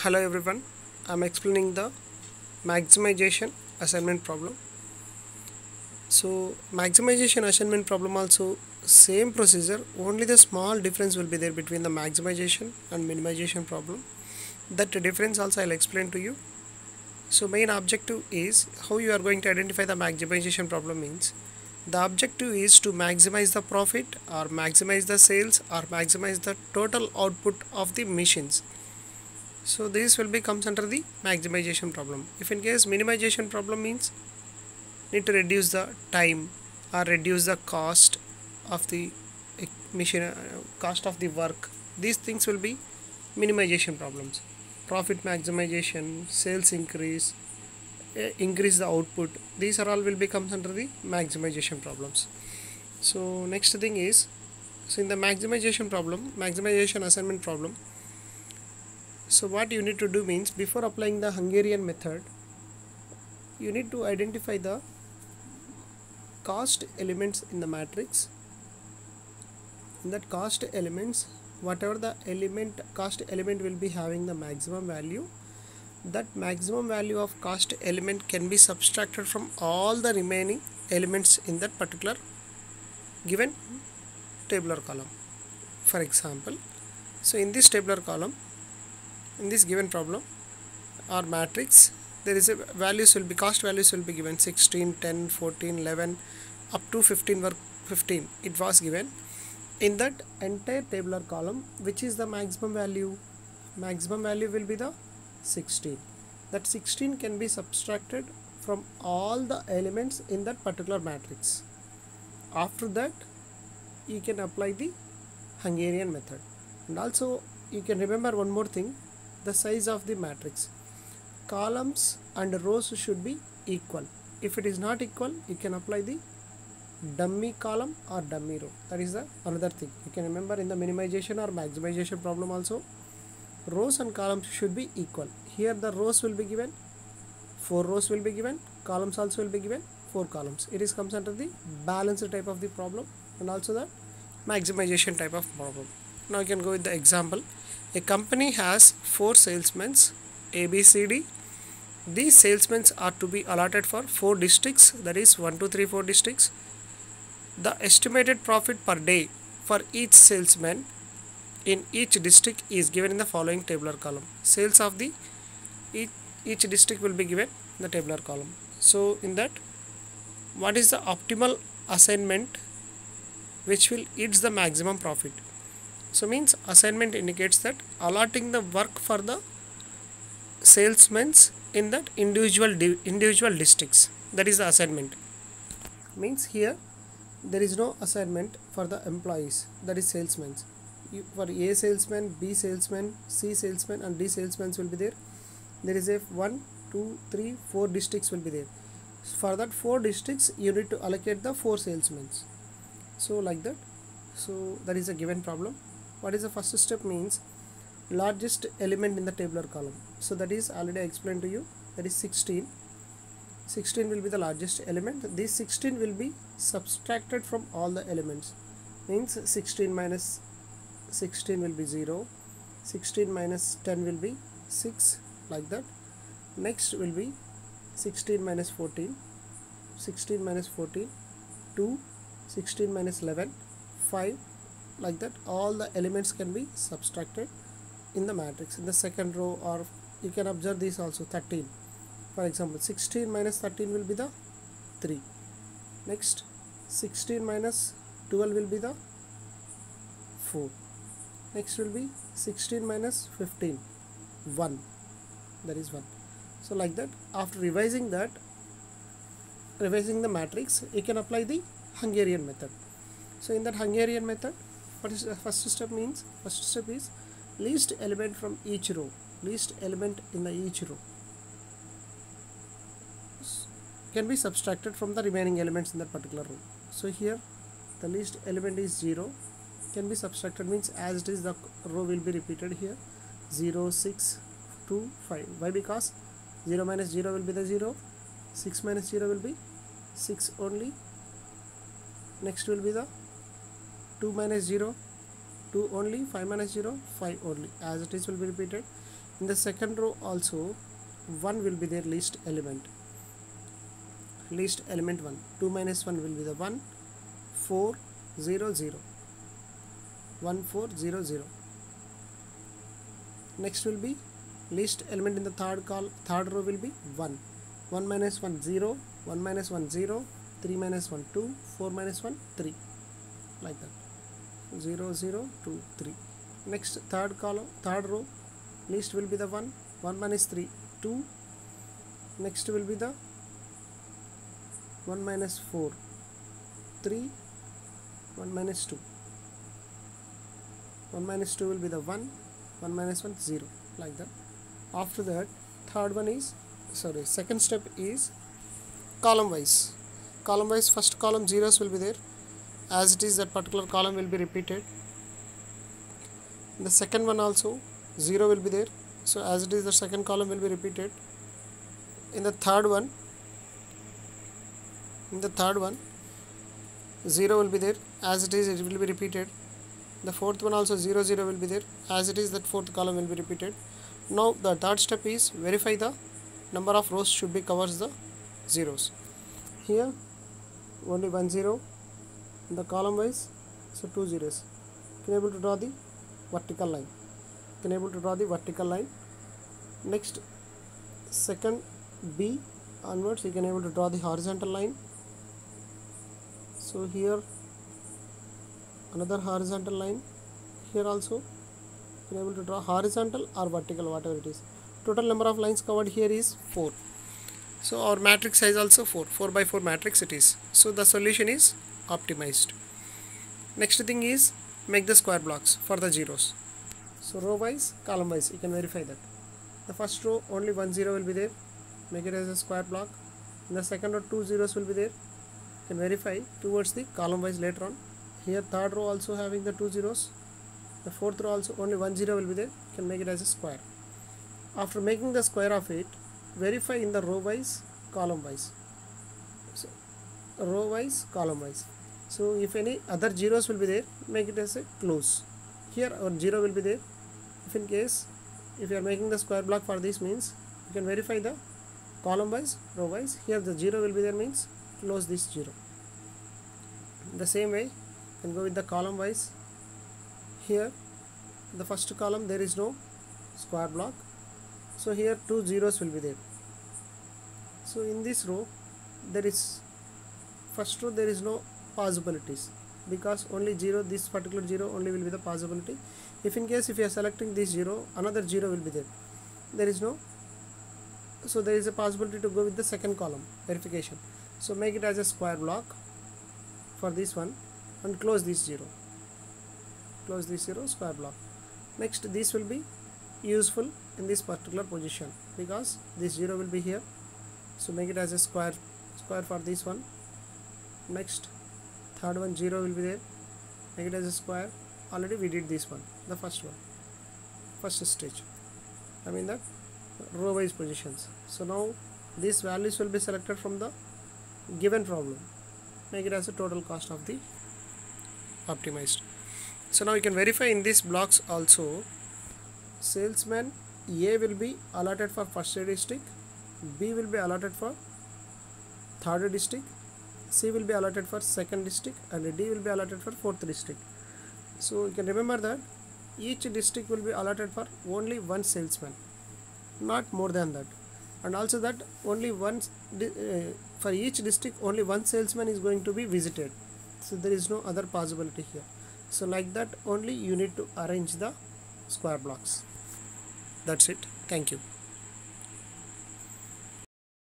Hello everyone, I'm explaining the maximization assignment problem. So maximization assignment problem also same procedure, only the small difference will be there between the maximization and minimization problem. That difference also I'll explain to you. So main objective is how you are going to identify the maximization problem means the objective is to maximize the profit or maximize the sales or maximize the total output of the machines. So this will be comes under the maximization problem. If in case minimization problem means need to reduce the time or reduce the cost of the machine, cost of the work. These things will be minimization problems. Profit maximization, sales increase, increase the output. These are all will be comes under the maximization problems. So next thing is, so in the maximization problem, maximization assignment problem. So what you need to do means before applying the Hungarian method, you need to identify the cost elements in the matrix. In that cost elements, whatever the cost element will be having the maximum value, that maximum value of cost element can be subtracted from all the remaining elements in that particular given tabular column. For example, so in this tabular column, in this given problem or matrix, there is a values will be cost values will be given 16, 10, 14, 11 up to 15 were 15 it was given. In that entire tabular column, which is the maximum value? Maximum value will be the 16. That 16 can be subtracted from all the elements in that particular matrix. After that, you can apply the Hungarian method. And also you can remember one more thing, the size of the matrix. Columns and rows should be equal. If it is not equal, you can apply the dummy column or dummy row. That is the another thing you can remember in the minimization or maximization problem also. Rows and columns should be equal. Here the rows will be given, 4 rows will be given, columns also will be given, 4 columns. It is comes under the balanced type of the problem and also the maximization type of problem. Now you can go with the example. A company has 4 salesmen A, B, C, D. These salesmen are to be allotted for 4 districts, that is 1, 2, 3, 4 districts. The estimated profit per day for each salesman in each district is given in the following tabular column. Sales of the each district will be given in the tabular column. So in that, what is the optimal assignment which will yields the maximum profit? So means assignment indicates that allotting the work for the salesmen in that individual districts. That is the assignment. Means here there is no assignment for the employees, that is salesmen. For A salesman, B salesman, C salesman and D salesmen will be there. There is a 1, 2, 3, 4 districts will be there. For that 4 districts you need to allocate the 4 salesmen. So like that. So that is a given problem. What is the first step means largest element in the tabular column. So that is already I explained to you, that is 16. 16 will be the largest element. This 16 will be subtracted from all the elements. Means 16 minus 16 will be 0. 16 minus 10 will be 6, like that. Next will be 16 minus 14. 16 minus 14, 2. 16 minus 11, 5, like that. All the elements can be subtracted in the matrix in the second row, or you can observe this also 13. For example, 16 minus 13 will be the 3. Next 16 minus 12 will be the 4. Next will be 16 minus 15, 1, that is 1. So like that, after revising the matrix, you can apply the Hungarian method. So in that Hungarian method, what is the first step means? First step is least element from each row. Least element in the each row can be subtracted from the remaining elements in that particular row. So here the least element is 0, can be subtracted, means as it is the row will be repeated here, 0, 6, 2, 5. Why? Because 0 minus 0 will be the 0, 6 minus 0 will be 6 only. Next will be the 2 minus 0, 2 only, 5 minus 0, 5 only, as it is will be repeated. In the second row also 1 will be their least element, 1. 2 minus 1 will be the 1, 4 0 0, 1 4 0 0. Next will be least element in the third row will be 1. 1 minus 1 0, 1 minus 1 0, 3 minus 1 2, 4 minus 1 3, like that, 0 0 2 3. Next third row least will be the 1, 1 minus 3 2. Next will be the 1 minus 4 3, 1 minus 2, 1 minus 2 will be the 1, 1 minus 1 0, like that. After that second step is column wise. First column zeros will be there, as it is that particular column will be repeated. In the second one also 0 will be there, so as it is the second column will be repeated. In the third one 0 will be there, as it is it will be repeated. The fourth one also 0 0 will be there, as it is that fourth column will be repeated. Now the third step is verify the number of rows should be covers the zeros. Here only 1 0 in the column wise, so 2 zeros. Can able to draw the vertical line. Next second B onwards you can able to draw the horizontal line. So here another horizontal line. Here also you can able to draw horizontal or vertical, whatever it is. Total number of lines covered here is 4. So our matrix size also 4 by 4 matrix it is. So the solution is optimized. Next thing is make the square blocks for the zeros. So row wise, column wise you can verify that. The first row only 1 0 will be there, make it as a square block. In the second row 2 zeros will be there, you can verify towards the column wise later on. Here third row also having the 2 zeros. The fourth row also only 1 0 will be there, you can make it as a square. After making the square of it, verify in the row wise, column wise. So row wise, column wise. So if any other zeros will be there, make it as a close. Here our 0 will be there. If in case if you are making the square block for this, means you can verify the column wise, row wise. Here the 0 will be there, means close this 0. The same way you can go with the column wise. Here the first column there is no square block, so here 2 zeros will be there. So in this row there is first row there is no possibilities, because only 0, this particular 0 only will be the possibility. If in case if you are selecting this 0, another 0 will be there, there is no, so there is a possibility to go with the second column verification. So make it as a square block for this one and close this 0, square block. Next this will be useful in this particular position, because this 0 will be here, so make it as a square for this one. Next third one 0 will be there, make it as a square. Already we did this one, the first stage, I mean that row wise positions. So now these values will be selected from the given problem, make it as a total cost of the optimized. So now you can verify in these blocks also. Salesman A will be allotted for first district, B will be allotted for third district, C will be allotted for second district, and D will be allotted for fourth district. So you can remember that each district will be allotted for only one salesman, not more than that, and also that only for each district only one salesman is going to be visited, so there is no other possibility here. So like that only you need to arrange the square blocks. That's it. Thank you.